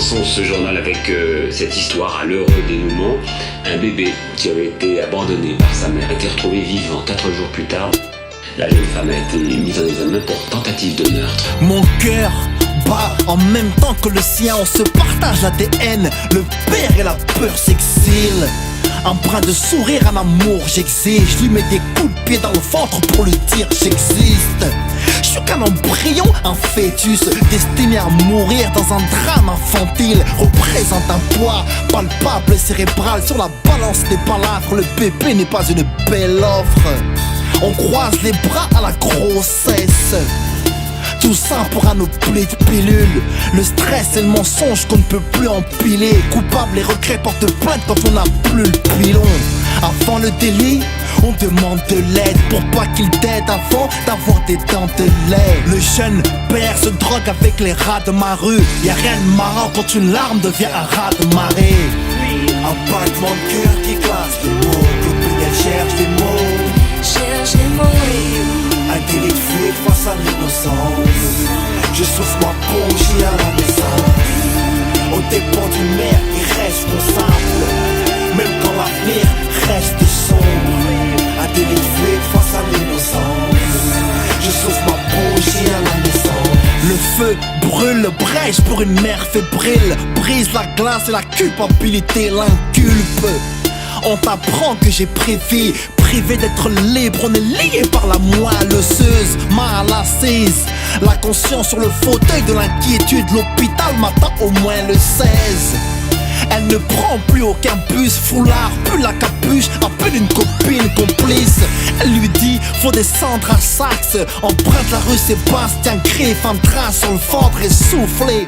commençons ce journal avec cette histoire à l'heureux dénouement. Un bébé qui avait été abandonné par sa mère a été retrouvé vivant 4 jours plus tard. La jeune femme a été mise en examen pour tentative de meurtre. Mon cœur bat en même temps que le sien. On se partage l'ADN. Le père et la peur s'exilent. Empreint de sourire en amour, j'exige. Je lui mets des coups de pied dans le ventre pour lui dire j'existe. Je suis qu'un embryon, un fœtus destiné à mourir dans un drame infantile. Représente un poids palpable, cérébral sur la balance des palabres. Le bébé n'est pas une belle offre. On croise les bras à la grossesse. Tout ça pour un oubli de pilule. Le stress et le mensonge qu'on ne peut plus empiler. Coupable et regret portent plainte quand on n'a plus le pilon. Avant le délit, on demande de l'aide pour pas qu'il t'aide avant d'avoir des dents de lait. Le jeune père se drogue avec les rats de ma rue. Y'a rien de marrant quand une larme devient un rat de marée. Un battement de cœur qui glace les mots. Depuis elle cherche les mots. Cherche les mots. Un délit de fuite face à l'innocence. Je souffre ma bougie à la naissance. Au dépens d'une mère irresponsable. Même quand l'avenir reste sombre. Un délit de fuite face à l'innocence. Je souffre ma bougie à la naissance. Le feu brûle, brèche pour une mère fébrile. Brise la glace et la culpabilité l'inculpe. On t'apprend que j'ai prévu, privé d'être libre, on est lié par la moelle osseuse, mal assise. La conscience sur le fauteuil de l'inquiétude, l'hôpital m'attend au moins le 16. Elle ne prend plus aucun bus, foulard, plus la capuche, appelle une copine complice. Elle lui dit, faut descendre à Saxe, emprunte la rue Sébastien, griffe un train sur le ventre essoufflé.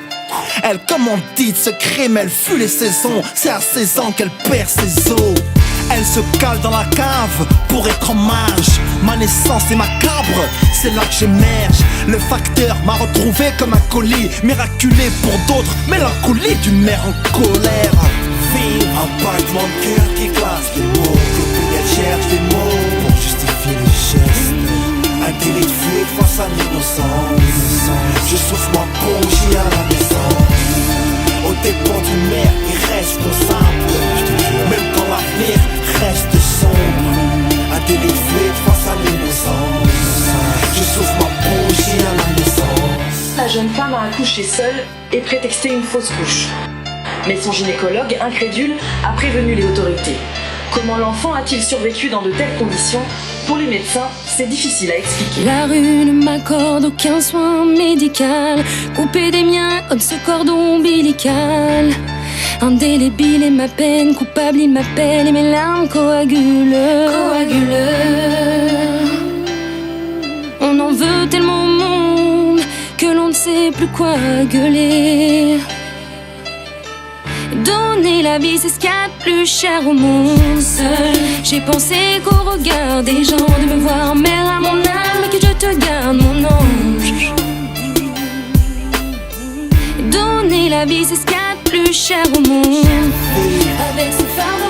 Elle commandite ce crime, elle fuit les saisons. C'est à 16 ans qu'elle perd ses os. Elle se cale dans la cave pour être en marge. Ma naissance est macabre, c'est là que j'émerge. Le facteur m'a retrouvé comme un colis, miraculé pour d'autres, mélancolie d'une mère en colère. Vive un battement de cœur qui glace les mots. Depuis elle cherche des mots pour justifier le geste. Un délit de fuite face à l'innocence. Je souffre ma bougie à la naissance. Au dépens d'une mère irresponsable. Même quand l'avenir reste sombre. Un délit de fuite face à l'innocence. Je souffre ma bougie à la naissance. La jeune femme a accouché seule et prétexté une fausse couche. Mais son gynécologue, incrédule, a prévenu les autorités. Comment l'enfant a-t-il survécu dans de telles conditions? Pour les médecins, c'est difficile à expliquer. La rue ne m'accorde aucun soin médical. Coupé des miens comme ce cordon ombilical. Indélébile est ma peine, coupable il m'appelle et mes larmes coagulent. On en veut tellement au monde que l'on ne sait plus quoi gueuler. Donner la vie, c'est ce qu'il y a de plus cher au monde. Seul, j'ai pensé qu'au regard des gens de me voir mère à mon âme et que je te garde mon ange. Donner la vie, c'est ce qu'il y a de plus cher au monde. Avec ce fardeau